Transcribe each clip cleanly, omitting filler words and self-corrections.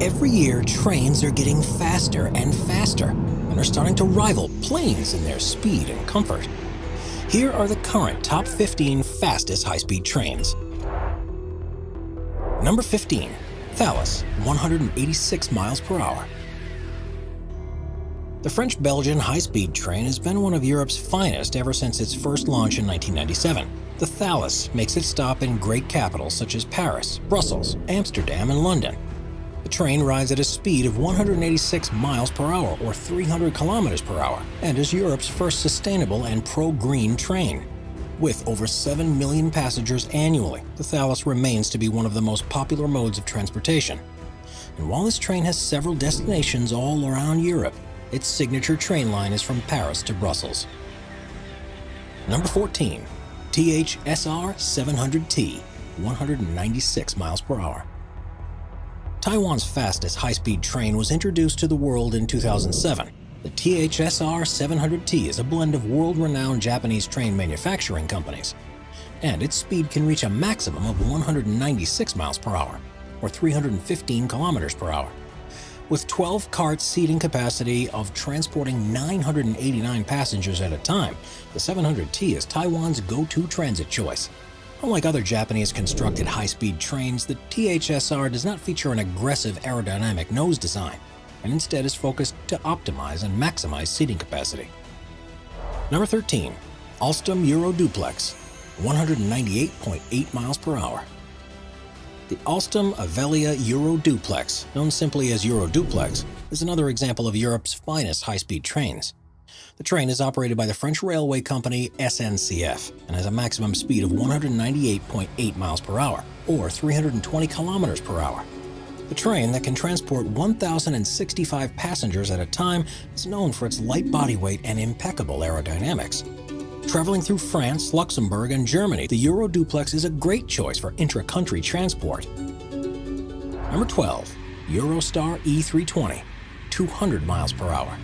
Every year, trains are getting faster and faster and are starting to rival planes in their speed and comfort. Here are the current top 15 fastest high-speed trains. Number 15. Thalys, 186 miles per hour. The French-Belgian high-speed train has been one of Europe's finest ever since its first launch in 1997. The Thalys makes its stop in great capitals such as Paris, Brussels, Amsterdam, and London. The train rides at a speed of 186 miles per hour or 300 kilometers per hour and is Europe's first sustainable and pro-green train. With over 7 million passengers annually, the Thalys remains to be one of the most popular modes of transportation. And while this train has several destinations all around Europe, its signature train line is from Paris to Brussels. Number 14. THSR 700T, 196 miles per hour. Taiwan's fastest high-speed train was introduced to the world in 2007. The THSR 700T is a blend of world-renowned Japanese train manufacturing companies, and its speed can reach a maximum of 196 miles per hour, or 315 kilometers per hour. With 12 cart seating capacity of transporting 989 passengers at a time, the 700T is Taiwan's go-to transit choice. Unlike other Japanese-constructed high-speed trains, the THSR does not feature an aggressive aerodynamic nose design, and instead is focused to optimize and maximize seating capacity. Number 13. Alstom Euroduplex, 198.8 miles per hour. The Alstom Avelia Euroduplex, known simply as Euroduplex, is another example of Europe's finest high-speed trains. The train is operated by the French railway company SNCF and has a maximum speed of 198.8 miles per hour, or 320 kilometers per hour. The train that can transport 1,065 passengers at a time is known for its light body weight and impeccable aerodynamics. Traveling through France, Luxembourg, and Germany, the Euroduplex is a great choice for intra-country transport. Number 12. Eurostar E320, 200 miles per hour.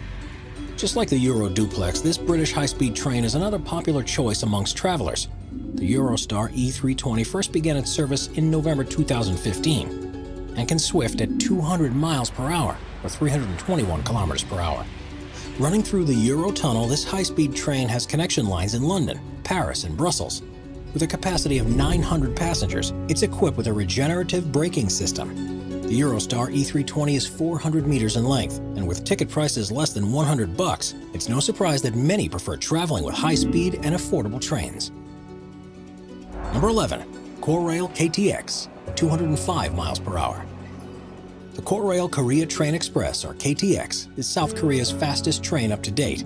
Just like the Euroduplex, this British high-speed train is another popular choice amongst travelers. The Eurostar E320 first began its service in November 2015 and can swift at 200 miles per hour or 321 kilometers per hour. Running through the Eurotunnel, this high-speed train has connection lines in London, Paris, and Brussels. With a capacity of 900 passengers, it's equipped with a regenerative braking system. The Eurostar E320 is 400 meters in length, and with ticket prices less than $100, it's no surprise that many prefer traveling with high-speed and affordable trains. Number 11. Korail KTX, 205 miles per hour. The Korail Korea Train Express, or KTX, is South Korea's fastest train up to date.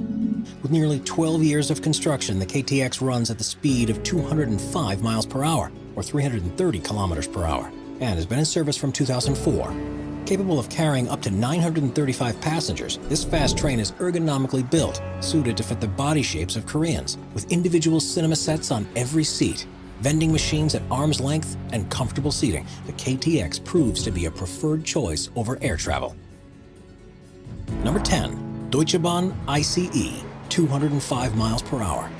With nearly 12 years of construction, the KTX runs at the speed of 205 miles per hour, or 330 kilometers per hour, and has been in service from 2004. Capable of carrying up to 935 passengers, this fast train is ergonomically built, suited to fit the body shapes of Koreans, with individual cinema sets on every seat, vending machines at arm's length, and comfortable seating. The KTX proves to be a preferred choice over air travel. Number 10. Deutsche Bahn ICE, 205 miles per hour.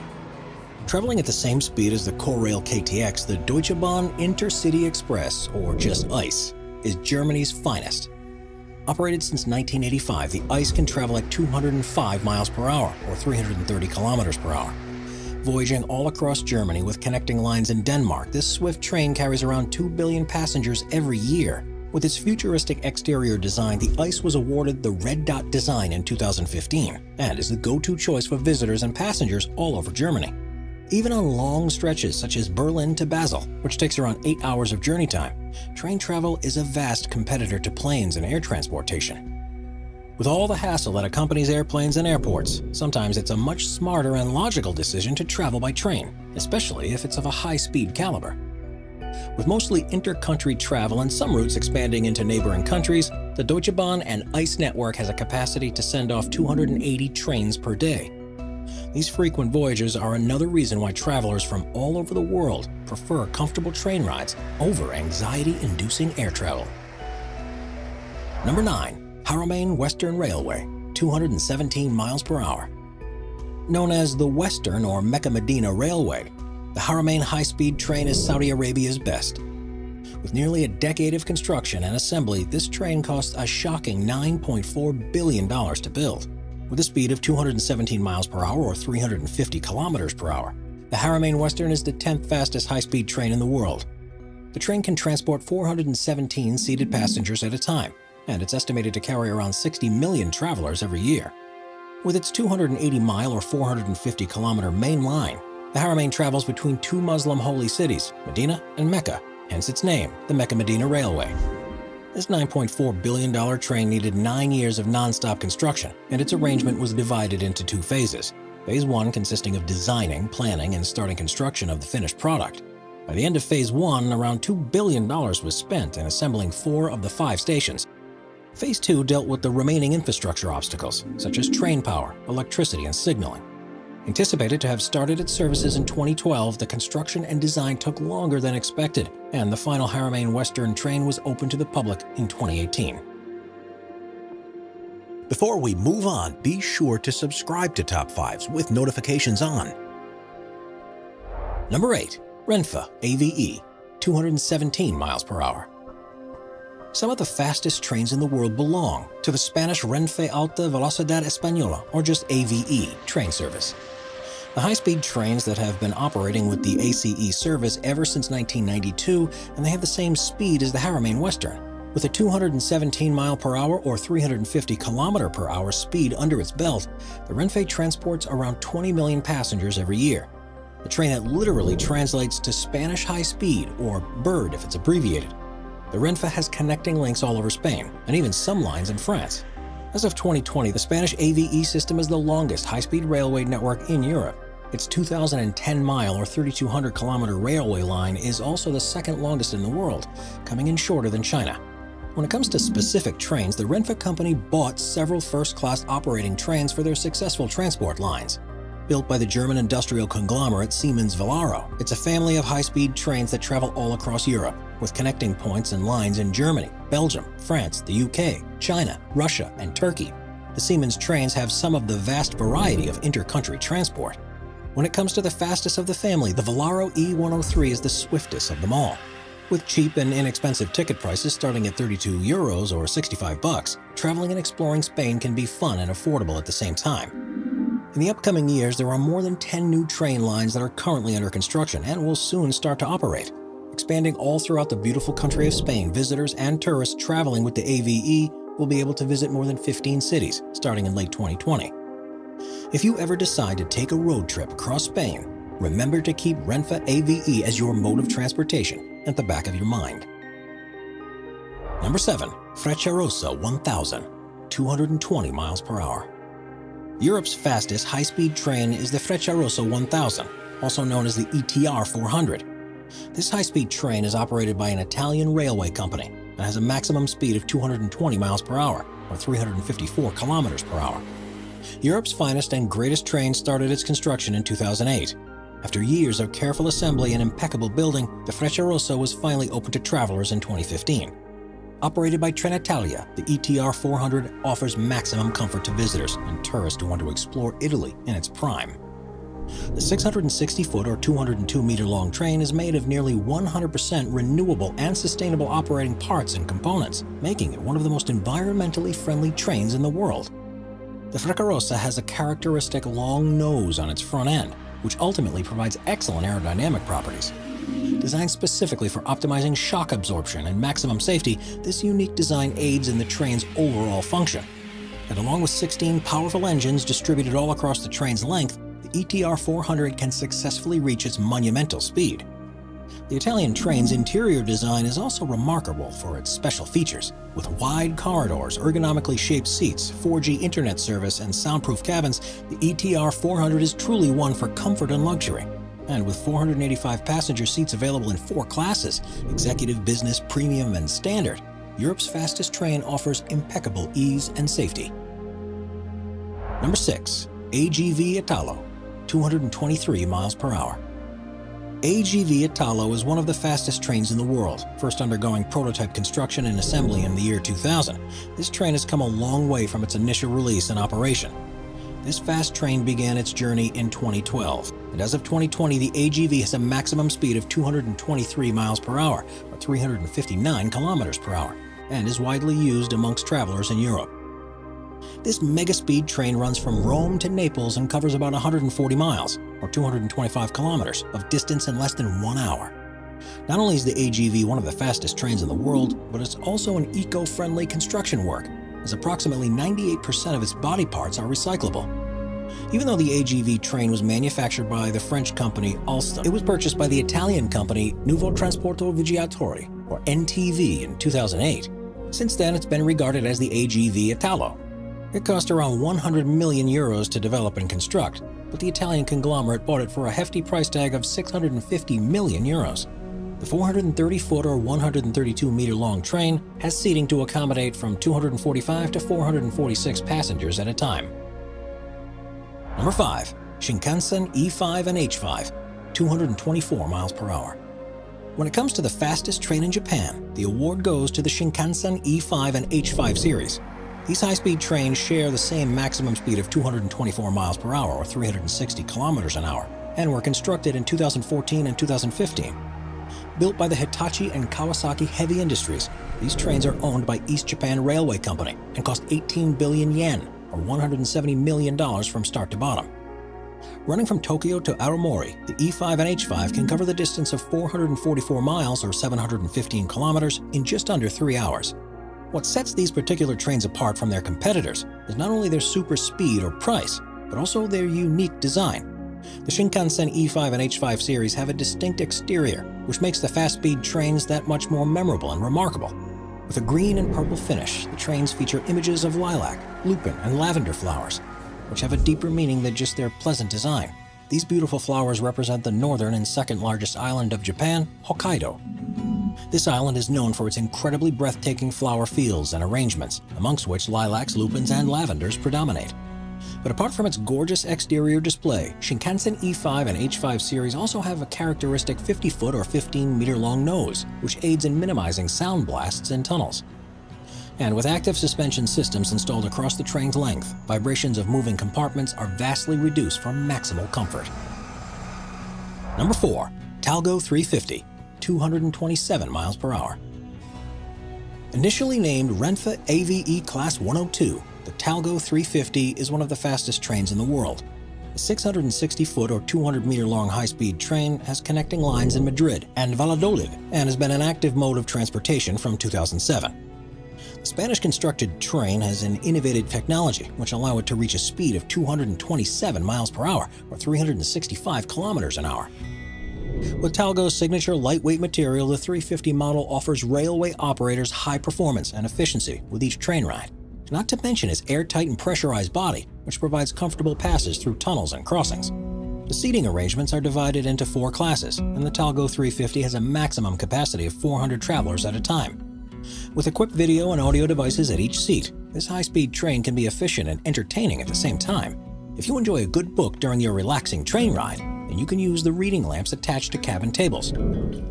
Traveling at the same speed as the Korail KTX, the Deutsche Bahn Intercity Express, or just ICE, is Germany's finest. Operated since 1985, the ICE can travel at 205 miles per hour, or 330 kilometers per hour. Voyaging all across Germany with connecting lines in Denmark, this swift train carries around 2 billion passengers every year. With its futuristic exterior design, the ICE was awarded the Red Dot design in 2015 and is the go-to choice for visitors and passengers all over Germany. Even on long stretches such as Berlin to Basel, which takes around 8 hours of journey time, train travel is a vast competitor to planes and air transportation. With all the hassle that accompanies airplanes and airports, sometimes it's a much smarter and logical decision to travel by train, especially if it's of a high-speed caliber. With mostly inter-country travel and some routes expanding into neighboring countries, the Deutsche Bahn and ICE network has a capacity to send off 280 trains per day. These frequent voyages are another reason why travelers from all over the world prefer comfortable train rides over anxiety-inducing air travel. Number 9. Haramain Western Railway, 217 miles per hour. Known as the Western or Mecca-Medina Railway, the Haramain high-speed train is Saudi Arabia's best. With nearly a decade of construction and assembly, this train cost a shocking $9.4 billion to build. With a speed of 217 miles per hour or 350 kilometers per hour, the Haramain Western is the 10th fastest high-speed train in the world. The train can transport 417 seated passengers at a time, and it's estimated to carry around 60 million travelers every year. With its 280-mile or 450-kilometer main line, the Haramain travels between two Muslim holy cities, Medina and Mecca, hence its name, the Mecca-Medina Railway. This $9.4 billion train needed 9 years of non-stop construction, and its arrangement was divided into two phases. Phase 1 consisting of designing, planning, and starting construction of the finished product. By the end of Phase 1, around $2 billion was spent in assembling 4 of the 5 stations. Phase 2 dealt with the remaining infrastructure obstacles, such as train power, electricity, and signaling. Anticipated to have started its services in 2012, the construction and design took longer than expected, and the final Haramain Western train was open to the public in 2018. Before we move on, be sure to subscribe to Top 5s with notifications on. Number 8. Renfe AVE, 217 miles per hour. Some of the fastest trains in the world belong to the Spanish Renfe Alta Velocidad Española, or just AVE, train service. The high-speed trains that have been operating with the ACE service ever since 1992, and they have the same speed as the Haramain Western. With a 217 mile per hour or 350 kilometer per hour speed under its belt, the Renfe transports around 20 million passengers every year. A train that literally translates to Spanish high speed, or BIRD if it's abbreviated. The Renfe has connecting links all over Spain, and even some lines in France. As of 2020, the Spanish AVE system is the longest high-speed railway network in Europe. Its 2,010-mile or 3,200-kilometer railway line is also the second longest in the world, coming in shorter than China. When it comes to specific trains, the Renfe company bought several first-class operating trains for their successful transport lines. Built by the German industrial conglomerate Siemens Velaro, it's a family of high-speed trains that travel all across Europe, with connecting points and lines in Germany, Belgium, France, the UK, China, Russia, and Turkey. The Siemens trains have some of the vast variety of inter-country transport. When it comes to the fastest of the family, the Velaro E103 is the swiftest of them all. With cheap and inexpensive ticket prices starting at €32 or $65, traveling and exploring Spain can be fun and affordable at the same time. In the upcoming years, there are more than 10 new train lines that are currently under construction and will soon start to operate. Expanding all throughout the beautiful country of Spain, visitors and tourists traveling with the AVE will be able to visit more than 15 cities, starting in late 2020. If you ever decide to take a road trip across Spain, remember to keep Renfe AVE as your mode of transportation at the back of your mind. Number 7. Frecciarossa 1000, 220 miles per hour. Europe's fastest high-speed train is the Frecciarossa 1000, also known as the ETR 400. This high-speed train is operated by an Italian railway company and has a maximum speed of 220 miles per hour, or 354 kilometers per hour. Europe's finest and greatest train started its construction in 2008. After years of careful assembly and impeccable building, the Frecciarossa was finally open to travelers in 2015. Operated by Trenitalia, the ETR 400 offers maximum comfort to visitors and tourists who want to explore Italy in its prime. The 660-foot or 202-meter-long train is made of nearly 100% renewable and sustainable operating parts and components, making it one of the most environmentally friendly trains in the world. The Frecciarossa has a characteristic long nose on its front end, which ultimately provides excellent aerodynamic properties. Designed specifically for optimizing shock absorption and maximum safety, this unique design aids in the train's overall function. And along with 16 powerful engines distributed all across the train's length, the ETR 400 can successfully reach its monumental speed. The Italian train's interior design is also remarkable for its special features. With wide corridors, ergonomically shaped seats, 4G internet service, and soundproof cabins, the ETR 400 is truly one for comfort and luxury. And with 485 passenger seats available in 4 classes, executive, business, premium, and standard, Europe's fastest train offers impeccable ease and safety. Number 6. AGV Italo, 223 miles per hour. AGV Italo is one of the fastest trains in the world, first undergoing prototype construction and assembly in the year 2000. This train has come a long way from its initial release and operation. This fast train began its journey in 2012. and as of 2020, the AGV has a maximum speed of 223 miles per hour, or 359 kilometers per hour, and is widely used amongst travelers in Europe. This mega-speed train runs from Rome to Naples and covers about 140 miles, or 225 kilometers, of distance in less than 1 hour. Not only is the AGV one of the fastest trains in the world, but it's also an eco-friendly construction work, as approximately 98% of its body parts are recyclable. Even though the AGV train was manufactured by the French company Alstom, it was purchased by the Italian company Nuovo Trasporto Viaggiatori, or NTV, in 2008. Since then, it's been regarded as the AGV Italo. It cost around 100 million euros to develop and construct, but the Italian conglomerate bought it for a hefty price tag of 650 million euros. The 430-foot or 132-meter long train has seating to accommodate from 245 to 446 passengers at a time. Number 5. Shinkansen E5 and H5, 224 miles per hour. When it comes to the fastest train in Japan, the award goes to the Shinkansen E5 and H5 series. These high-speed trains share the same maximum speed of 224 miles per hour or 360 kilometers an hour, and were constructed in 2014 and 2015. Built by the Hitachi and Kawasaki Heavy Industries, these trains are owned by East Japan Railway Company and cost 18 billion yen, or $170 million from start to bottom. Running from Tokyo to Aomori, the E5 and H5 can cover the distance of 444 miles or 715 kilometers in just under 3 hours. What sets these particular trains apart from their competitors is not only their super speed or price, but also their unique design. The Shinkansen E5 and H5 series have a distinct exterior, which makes the fast-speed trains that much more memorable and remarkable. With a green and purple finish, the trains feature images of lilac, lupin, and lavender flowers, which have a deeper meaning than just their pleasant design. These beautiful flowers represent the northern and second largest island of Japan, Hokkaido. This island is known for its incredibly breathtaking flower fields and arrangements, amongst which lilacs, lupins, and lavenders predominate. But apart from its gorgeous exterior display, Shinkansen E5 and H5 series also have a characteristic 50-foot or 15-meter long nose, which aids in minimizing sound blasts in tunnels. And with active suspension systems installed across the train's length, vibrations of moving compartments are vastly reduced for maximal comfort. Number 4. Talgo 350, 227 miles per hour. Initially named Renfe AVE Class 102, the Talgo 350 is one of the fastest trains in the world. The 660-foot or 200-meter long high-speed train has connecting lines in Madrid and Valladolid and has been an active mode of transportation from 2007. The Spanish-constructed train has an innovative technology which allow it to reach a speed of 227 miles per hour or 365 kilometers an hour. With Talgo's signature lightweight material, the 350 model offers railway operators high performance and efficiency with each train ride. Not to mention its airtight and pressurized body, which provides comfortable passes through tunnels and crossings. The seating arrangements are divided into 4 classes, and the Talgo 350 has a maximum capacity of 400 travelers at a time. With equipped video and audio devices at each seat, this high-speed train can be efficient and entertaining at the same time. If you enjoy a good book during your relaxing train ride, then you can use the reading lamps attached to cabin tables.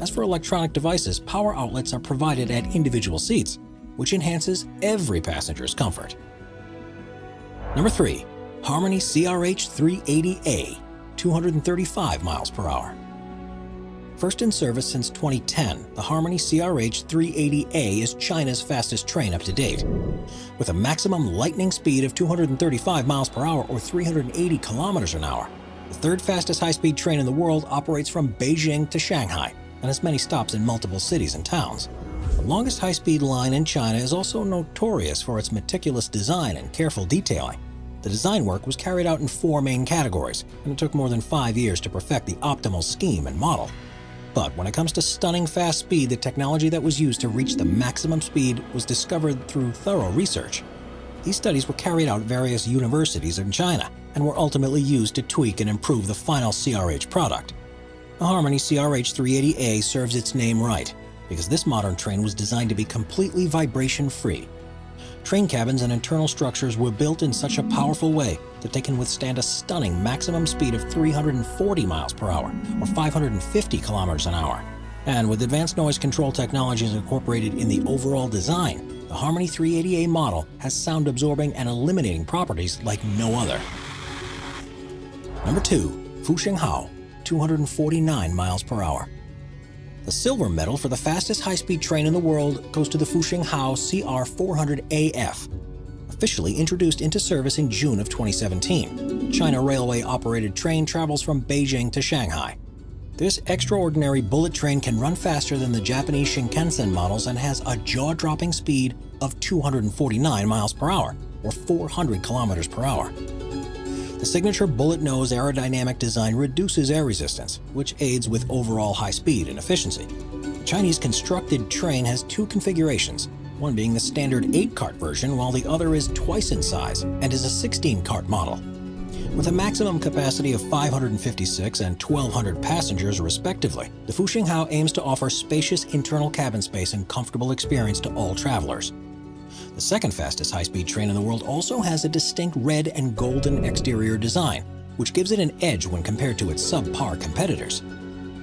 As for electronic devices, power outlets are provided at individual seats, which enhances every passenger's comfort. Number 3. Harmony CRH 380A, 235 miles per hour. First in service since 2010, the Harmony CRH 380A is China's fastest train up to date. With a maximum lightning speed of 235 miles per hour or 380 kilometers an hour, the third fastest high-speed train in the world operates from Beijing to Shanghai and has many stops in multiple cities and towns. The longest high-speed line in China is also notorious for its meticulous design and careful detailing. The design work was carried out in 4 main categories, and it took more than 5 years to perfect the optimal scheme and model. But when it comes to stunning fast speed, the technology that was used to reach the maximum speed was discovered through thorough research. These studies were carried out at various universities in China and were ultimately used to tweak and improve the final CRH product. The Harmony CRH 380A serves its name right, because this modern train was designed to be completely vibration-free. Train cabins and internal structures were built in such a powerful way that they can withstand a stunning maximum speed of 340 miles per hour or 550 kilometers an hour. And with advanced noise control technologies incorporated in the overall design, the Harmony 380A model has sound-absorbing and eliminating properties like no other. Number 2. Fuxinghao, 249 miles per hour. The silver medal for the fastest high-speed train in the world goes to the Fuxinghao CR400AF, officially introduced into service in June of 2017. China Railway-operated train travels from Beijing to Shanghai. This extraordinary bullet train can run faster than the Japanese Shinkansen models and has a jaw-dropping speed of 249 miles per hour, or 400 kilometers per hour. The signature bullet nose aerodynamic design reduces air resistance, which aids with overall high speed and efficiency. The Chinese constructed train has two configurations, one being the standard 8-cart version, while the other is twice in size and is a 16-cart model. With a maximum capacity of 556 and 1,200 passengers respectively, the Fuxinghao aims to offer spacious internal cabin space and comfortable experience to all travelers. The second fastest high-speed train in the world also has a distinct red and golden exterior design, which gives it an edge when compared to its subpar competitors.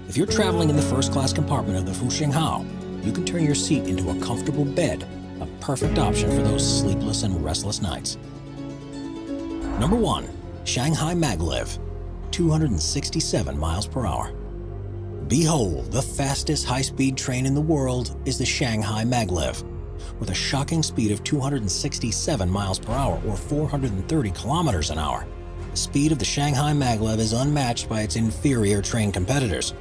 If you're traveling in the first-class compartment of the Fuxinghao, you can turn your seat into a comfortable bed, a perfect option for those sleepless and restless nights. Number 1. Shanghai Maglev, 267 miles per hour. Behold, the fastest high-speed train in the world is the Shanghai Maglev, with a shocking speed of 267 miles per hour or 430 kilometers an hour. The speed of the Shanghai Maglev is unmatched by its inferior train competitors.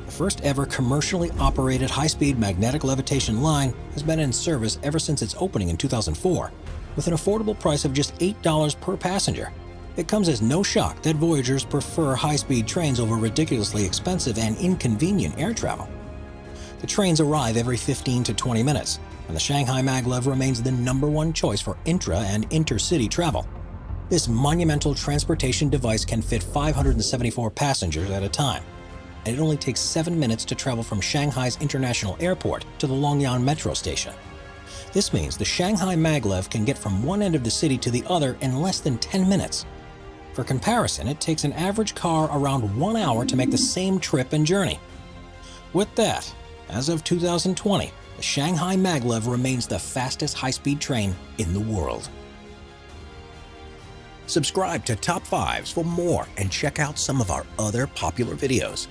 The first ever commercially operated high-speed magnetic levitation line has been in service ever since its opening in 2004, with an affordable price of just $8 per passenger. It comes as no shock that voyagers prefer high-speed trains over ridiculously expensive and inconvenient air travel. The trains arrive every 15 to 20 minutes, and the Shanghai Maglev remains the #1 choice for intra- and intercity travel. This monumental transportation device can fit 574 passengers at a time, and it only takes 7 minutes to travel from Shanghai's International Airport to the Longyan Metro Station. This means the Shanghai Maglev can get from one end of the city to the other in less than 10 minutes. For comparison, it takes an average car around 1 hour to make the same trip and journey. With that, as of 2020, the Shanghai Maglev remains the fastest high-speed train in the world. Subscribe to Top 5s for more and check out some of our other popular videos.